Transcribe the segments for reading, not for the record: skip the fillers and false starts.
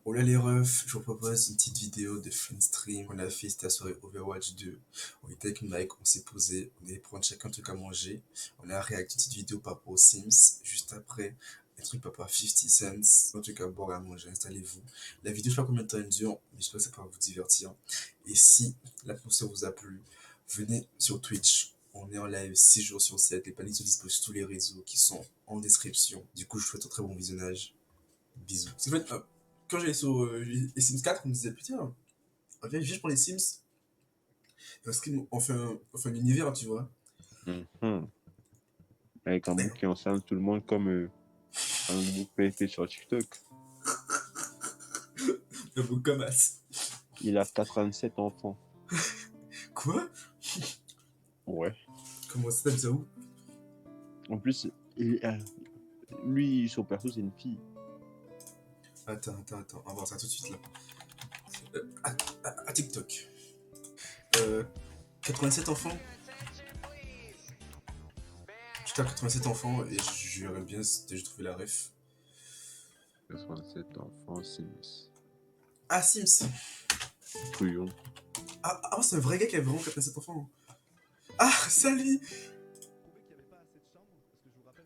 Oh là les refs, je vous propose une petite vidéo de fin stream qu'on a fait, c'était la soirée Overwatch 2. On était avec Mike, on s'est posé, on allait prendre chacun un truc à manger. On a réacté une petite vidéo par rapport aux Sims. Juste après, un truc par rapport à 50 cents, un truc à boire et à manger, installez-vous. La vidéo, je sais pas combien de temps elle dure, mais j'espère que ça pourra vous divertir. Et si l'atmosphère vous a plu, venez sur Twitch. On est en live 6 jours sur 7. Les plannings sont disponibles sur tous les réseaux qui sont en description. Du coup, je vous souhaite un très bon visionnage. Bisous. C'est fait, quand j'allais sur les Sims 4, on me disait putain, viens juste pour les Sims. Parce qu'on fait un univers, tu vois. Mhm. Avec un bouc qui enceinte tout le monde comme un bouc fait sur TikTok. Un beau comme as. Il a 87 enfants. Quoi? Ouais. Comment ça, t'aimes ça où? En plus, lui, son perso, c'est une fille. Attends, on va voir ça tout de suite là. À TikTok. 87 enfants. Je tape 87 enfants et je verrai bien si j'ai trouvé la ref. 87 enfants, Sims. Ah, Sims. Couillon. Ah, c'est un vrai gars qui a vraiment 87 enfants. Ah, salut.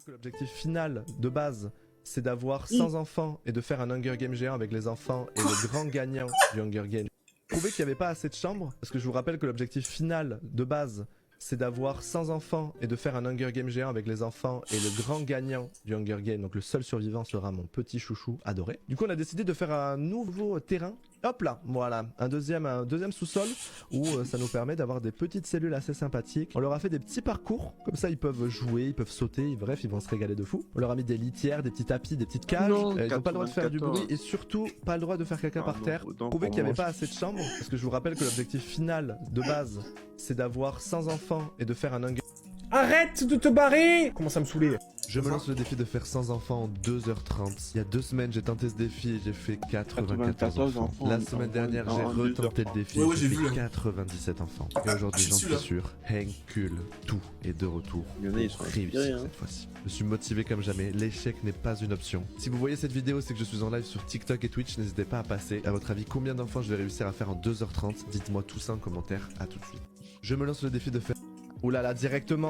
Que l'objectif final de base, c'est d'avoir 100 enfants et de faire un Hunger Game géant avec les enfants et le grand gagnant du Hunger Game. Prouver qu'il n'y avait pas assez de chambres, parce que je vous rappelle que l'objectif final de base, c'est d'avoir 100 enfants et de faire un Hunger Game géant avec les enfants et le grand gagnant du Hunger Game, donc le seul survivant sera mon petit chouchou adoré. Du coup on a décidé de faire un nouveau terrain. Hop là, voilà, un deuxième sous-sol où ça nous permet d'avoir des petites cellules assez sympathiques. On leur a fait des petits parcours, comme ça ils peuvent jouer, ils peuvent sauter, bref ils vont se régaler de fou. On leur a mis des litières, des petits tapis, des petites cages, Non, ils n'ont pas le droit de faire du 94. bruit et surtout pas le droit de faire caca par terre. Autant Prouver pour qu'il n'y avait moi. pas assez de chambres, parce que je vous rappelle que l'objectif final de base, c'est d'avoir 100 enfants et de faire un Hunger. Arrête de te barrer! Commence à me saouler. Je me lance le défi de faire 100 enfants en 2h30. Il y a 2 semaines, j'ai tenté ce défi et j'ai fait 94 enfants. La semaine dernière, j'ai retenté le défi et j'ai fait 97 enfants. Et aujourd'hui, j'en suis sûr, Henkul, tout est de retour. Il y en a, ils sont Réussi inspirés, hein. cette fois-ci. Je suis motivé comme jamais, l'échec n'est pas une option. Si vous voyez cette vidéo, c'est que je suis en live sur TikTok et Twitch, n'hésitez pas à passer. À votre avis, combien d'enfants je vais réussir à faire en 2h30? Dites-moi tout ça en commentaire, à tout de suite. Je me lance le défi de faire... Ouh là là, directement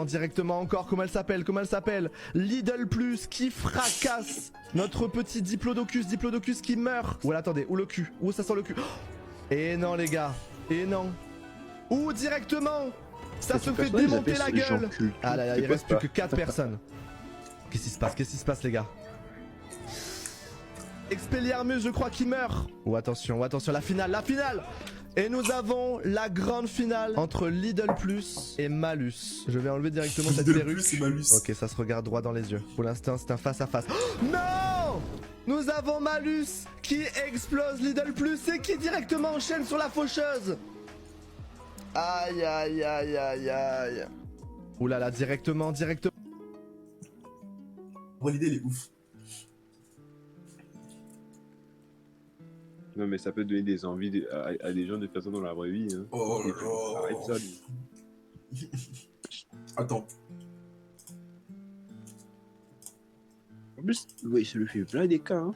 encore, comment elle s'appelle Lidl Plus qui fracasse notre petit Diplodocus qui meurt. Ouh là, attendez, où le cul? Où ça sent le cul? Et non les gars, et non. Ouh, directement ça se fait démonter la gueule. Ah là là, il reste plus que 4 personnes. Qu'est-ce qui se passe les gars? Expelliarmus, je crois qu'il meurt. Oh attention, la finale. Et nous avons la grande finale entre Lidl Plus et Malus. Je vais enlever directement cette Lidl perruque. Plus et Malus. Ok, ça se regarde droit dans les yeux. Pour l'instant, c'est un face à face. Oh, non! Nous avons Malus qui explose Lidl Plus et qui directement enchaîne sur la faucheuse. Aïe. Ouh là là, directement. Bon, l'idée, elle est ouf. Non, mais ça peut donner des envies à des gens de faire ça dans la vraie vie. Hein. Oh Et là puis, là. arrête ça, lui. Attends. En plus, oui, ça lui fait plein des cas. Hein.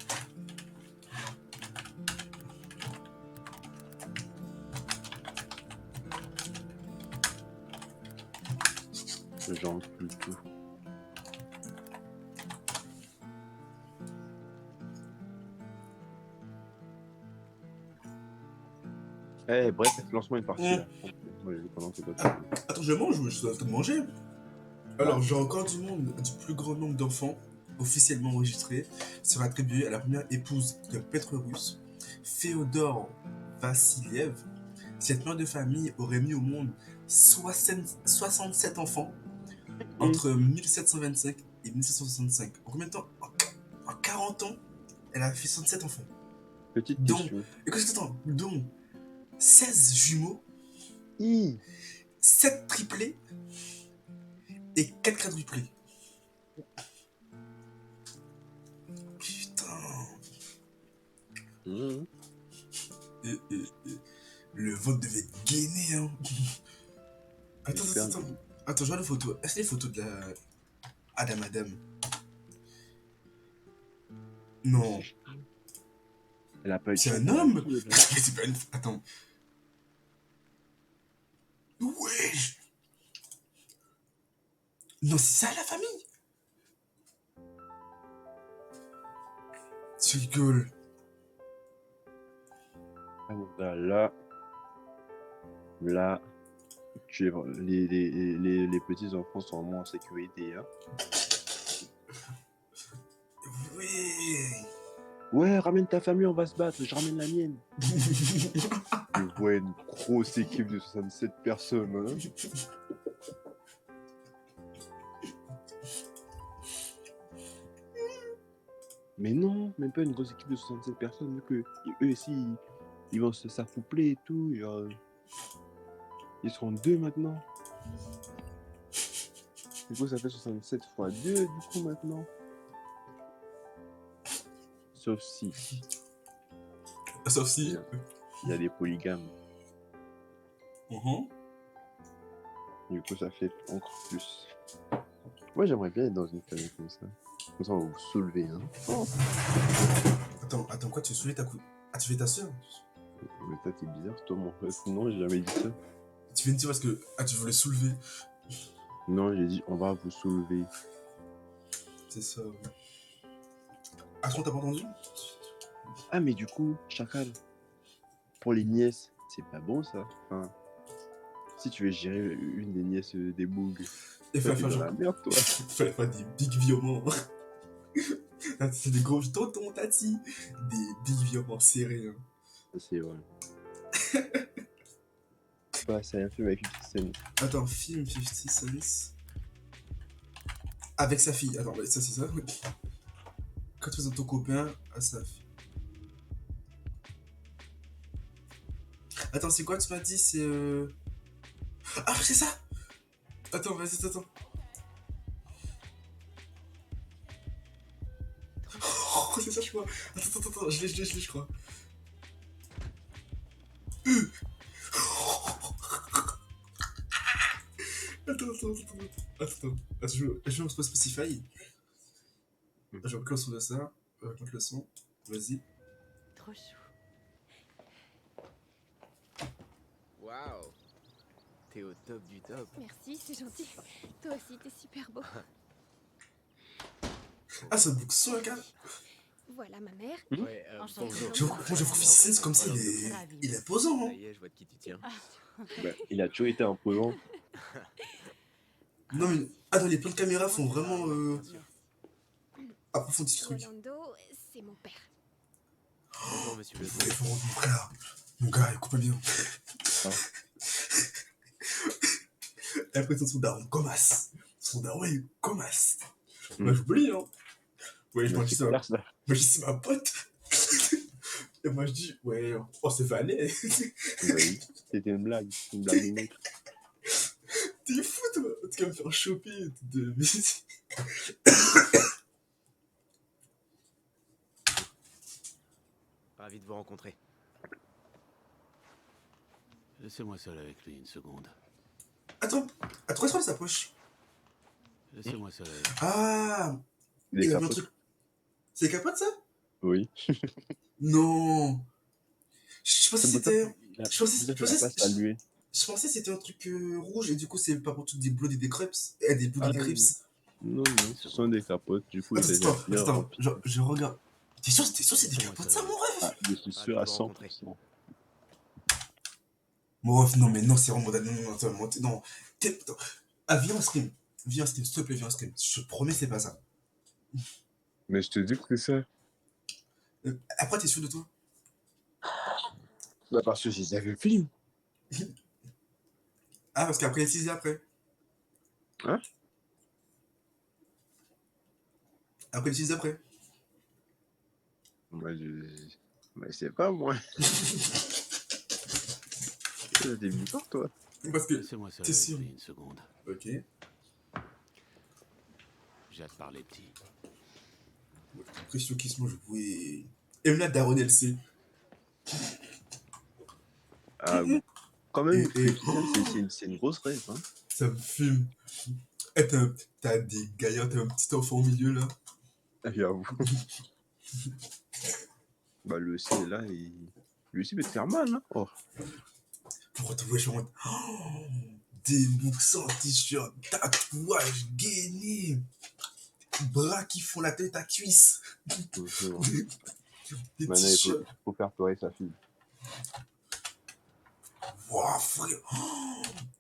J'en plus tout. Eh, bref, lance-moi une partie là. Pendant que toi, Attends, je mange ou je suis en train de manger? Alors, j'ai encore du plus grand nombre d'enfants officiellement enregistrés sera attribué à la première épouse de Petre Russe, Féodor Vassiliev. Cette mère de famille aurait mis au monde 67 enfants entre 1725 et 1765. En combien de temps? En 40 ans, elle a fait 67 enfants. petite Donc, question. dont 16 jumeaux, 7 triplés et 4 quadruplés. Putain. Le vote devait être gainé, hein. Attends, je vois les photos. Est-ce que les photos de la madame? Non. Elle a pas eu de C'est chance un dans la homme. vie, elle, Mais hein. c'est pas une... Attends. Wesh. Non, c'est ça la famille. Tu rigoles. Ah, mon gars, là, les petits enfants sont moins en sécurité, hein. Oui. Ouais, ramène ta famille, on va se battre, je ramène la mienne. Je vois une grosse équipe de 67 personnes, hein. Mais non, même pas une grosse équipe de 67 personnes, vu que eux aussi, ils vont s'accoupler et tout. Ils seront 2 maintenant. Du coup, ça fait 67 fois 2, du coup, maintenant. Sauf si Sauf si. il y a des polygames. Mhm. Du coup, ça fait encore plus. Moi, j'aimerais bien être dans une famille comme ça. Comme ça, on va vous soulever, hein. Attends, quoi, tu soulèves ta cou... Ah, tu fais ta soeur? Mais toi, t'es bizarre, toi, mon frère. Non, j'ai jamais dit ça. Tu viens de dire parce que... Ah, tu voulais soulever. Non, j'ai dit, on va vous soulever. C'est ça. Ah, t'as pas entendu? Ah, mais du coup, Chacal, pour les nièces, c'est pas bon, ça. Enfin, si tu veux gérer une des nièces des bougs, Et toi, fallait t'es faire dans genre... la merde, toi. Fallait faire des big violents. Ah, c'est des gros tontons, tati. Des big violents serrés. Hein. C'est vrai. Ouais, c'est un film avec 50 Cent. Attends, film 50 Cent. Avec sa fille. Attends, ça c'est ça. Quand tu présentes ton copain à sa fille. Attends, c'est quoi tu m'as dit? C'est Ah, c'est ça. Attends, vas-y, attends. Oh, c'est ça, je crois. Attends, je l'ai, je crois. Attends, je me pose Spotify. Je reprends le son de ça. Je reprends le son. Vas-y. Trop chou. Waouh, t'es au top du top. Merci, c'est gentil. Toi aussi, t'es super beau. Ah, ça boucle sur la carte. Voilà ma mère. Ouais, Enchanté. bonjour. Moi, j'avoue que 50 Cent, c'est comme ça, il est posant. Ça Hein. y est, je vois de qui tu tiens. Bah, il a toujours été imposant. Non, mais. Ah, dans les plans de caméra font vraiment. Approfondir ce truc. Rolando, c'est mon père. Bonjour, monsieur le Il faut rendre mon frère. Mon gars, écoute bien. Ah. Et après, son daron, Comas. Son daron, il Comas. Mm. Moi, j'oublie, hein. Ouais, je Bah, m'en dis c'est ça. clair, ça. Moi, je dis, c'est ma pote. Et moi, je dis, ouais, on s'est fané. Oui, c'était une blague unique. T'es fou, toi. En tout cas, me faire choper de musique. Ravi de vous rencontrer. Laissez-moi seul avec lui une seconde. Attends, qu'est-ce qu'on a sa poche? Laissez-moi seul avec Ah, Les il a mis un capotes. truc. C'est les capotes, ça? Oui. Non. Je pensais que c'était. Il a- Je pensais- il a je pensais- pas salué. Je pensais que c'était un truc rouge et du coup, c'est pas pour tout des Bloods et des Crips. Et des Bloods et des Ah, Crips. Non, ce sont des capotes. Du coup, il Attends, les a bien remplis. je regarde. T'es sûr c'est des Laissez-moi capotes, seul ça, mon rêve? Ah, je suis sûr à 100%. Mon rêve, non, mais non, c'est vraiment. Non, attends, non. Attends. Ah, viens en stream. Viens en stream, s'il te plaît, viens en stream. Je te promets, c'est pas ça. Mais je te dis que c'est ça. Après, t'es sûr de toi? Bah, parce que j'ai déjà vu le film. Ah, parce qu'après, il teasé après. Hein? Après, il teasé après. Moi, mais c'est pas moi. T'es bizarre, toi. Parce que. Laissez-moi seul T'es avec sûr? lui une seconde. Ok. J'ai hâte de parler petit. Question qui se mange, vous pouvez. Emna Daron LC. Ah, bon. Quand même, Et- c'est une grosse rêve, hein. Ça me fume. Eh, t'as des gaillards, t'as un petit enfant au milieu là. J'avoue. Bah, le C, là, lui aussi peut te faire mal, hein. Oh. Pour retrouver, je suis en mode, des boucles sans t-shirt, tatouage, gainé, bras qui font la tête à cuisse, Bon. des Maintenant, il t-shirts. faut faire pleurer sa fille. Waouh, frère.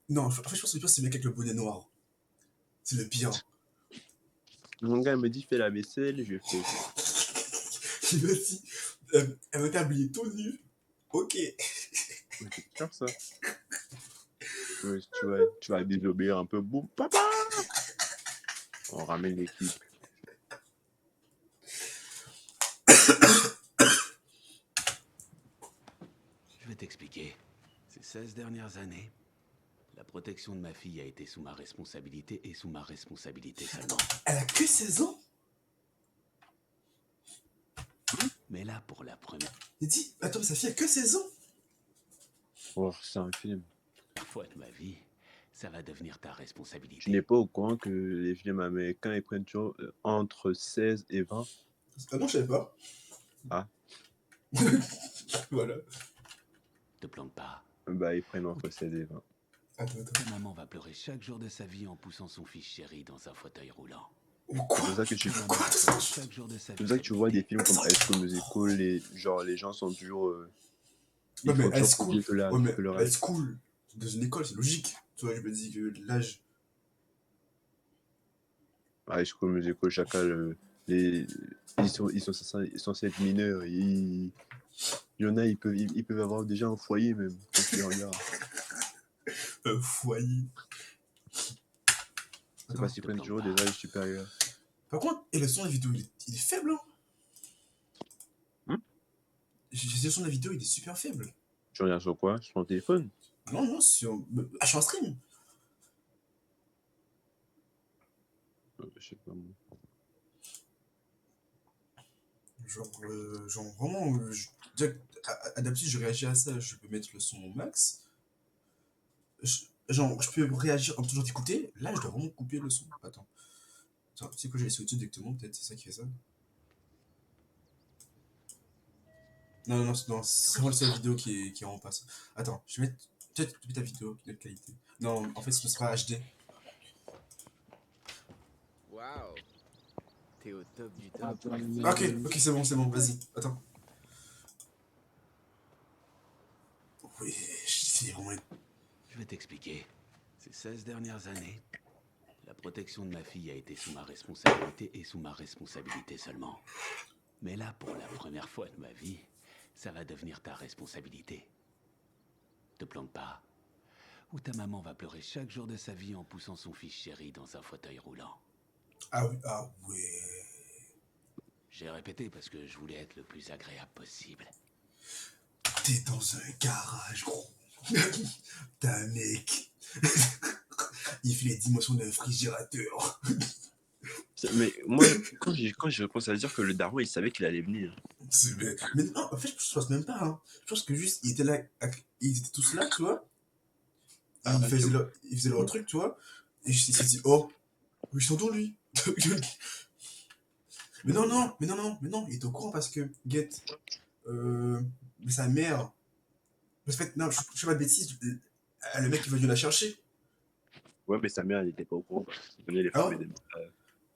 Non, en fait, je pense que le pire, c'est le mec avec le bonnet noir. C'est le pire. Mon gars, il me dit, fais la vaisselle, je fais. Il m'a dit, elle m'a habillé tout nu. Ok. Ouais, c'est sûr, ça. Ouais, tu vas désobéir un peu. Boum, papa! On ramène l'équipe. Je vais t'expliquer. Ces 16 dernières années, la protection de ma fille a été sous ma responsabilité et sous ma responsabilité seulement. Elle a que 16 ans. Mais là, pour la première Il dit, attends, mais sa fille a que 16 ans. Oh, c'est un film. fois de ma vie, ça va devenir ta Je responsabilité. n'ai pas au courant que les films américains, ils prennent toujours entre 16 et 20. Ah non, je savais pas. Ah. Voilà. Te plante pas. Bah, ils prennent entre 16 et 20. Attends. Ta maman va pleurer chaque jour de sa vie en poussant son fils chéri dans un fauteuil roulant. Ou quoi? C'est pour ça que tu, Ta maman Quoi? va pleurer chaque jour de sa c'est vie. pour ça que tu vois des films comme High School Musical, les gens sont toujours. Ils Ouais, mais font high toujours school. oublier que leur, Ouais, mais que leur high âge. school. Dans une école, c'est logique. Tu vois, je me dis que l'âge. High School Musical, chacun, ils sont censés être mineurs. Il y en a, ils peuvent avoir déjà un foyer même, quand tu les regardes. Un foyer. C'est parce qu'ils prennent toujours des âges supérieurs. Par contre, et le son de la vidéo, il est faible, hein? J'ai dit le son de la vidéo, il est super faible. Tu regardes sur quoi? Sur ton téléphone? Non, sur. Ah, je suis en stream. Je sais pas. Moi. Genre vraiment. D'habitude, je réagis à ça. Je peux mettre le son au max. Je peux réagir en toujours t'écouter. Là, je dois vraiment couper le son. Attends, tu sais quoi, j'ai sur YouTube directement, peut-être, c'est ça qui fait ça. Non, c'est vraiment la vidéo qui en passe. Attends, je vais mettre. Peut-être ta vidéo de qualité. Non, en fait, ce sera HD. Waouh. T'es au top du top. Ok, c'est bon, vas-y, attends. Oui, c'est vraiment. Je vais t'expliquer. Ces 16 dernières années, la protection de ma fille a été sous ma responsabilité et sous ma responsabilité seulement. Mais là, pour la première fois de ma vie, ça va devenir ta responsabilité. Te plante pas. Ou ta maman va pleurer chaque jour de sa vie en poussant son fils chéri dans un fauteuil roulant. Ah ouais. J'ai répété parce que je voulais être le plus agréable possible. T'es dans un garage, gros. T'as un mec. Il fait les dimensions d'un frigérateur. Mais moi, quand je pense à dire que le daron, il savait qu'il allait venir. Mais non, en fait, je pense même pas. Hein. Je pense que juste, ils étaient tous là, tu vois. Ils faisaient leur truc, tu vois. Et il s'est dit, oh, ils sont dans lui. mais non, il est au courant parce que, mais sa mère. Parce que, non, je fais pas de bêtises. Le mec, il va venir la chercher. Ouais, mais sa mère, elle était pas au courant. Il connaît les femmes et des...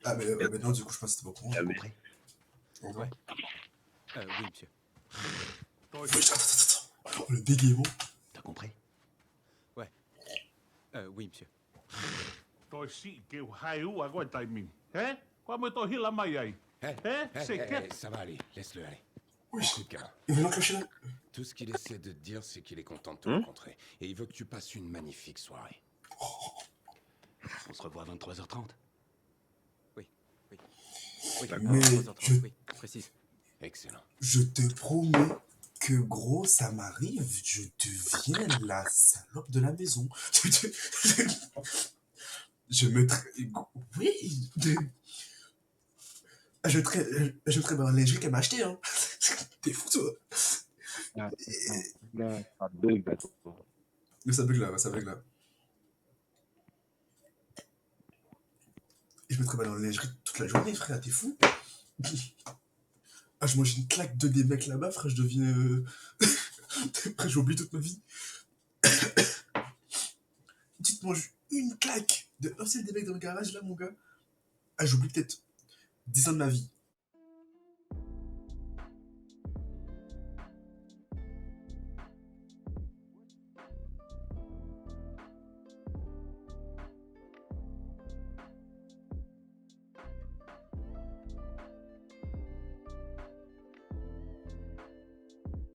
Ah, mais non, du coup, je pense que c'était pas au courant. Ah, mais... Compris? Au revoir. Oui, monsieur. Attends. Le bégaiement. T'as compris? Oui, monsieur. Toi si que o raio aguenta em mim. Hein? Como eu tô rindo mais aí? Hein? C'est que... Ça va aller, laisse-le aller. Oui, Écoute, gamin, il veut l'enclencher là. tout ce qu'il essaie de te dire, c'est qu'il est content de te rencontrer. Et il veut que tu passes une magnifique soirée. On se revoit à 23h30. Oui, Mais 23h30, oui, précise. Excellent. je te promets que gros, ça m'arrive, je deviens la salope de la maison. Je me oui. Je me traite dans la lingerie qu'elle m'a acheté, hein. T'es fou, toi. Là, ça bug, là. Mais ça bug là. Et je me traite dans la lingerie toute la journée, frère, t'es fou. Ah, je mange une claque de des mecs là-bas, frère, je deviens. Après, j'oublie toute ma vie. Tu te manges une claque de un seul des mecs dans le garage là, mon gars. Ah, j'oublie peut-être 10 ans de ma vie.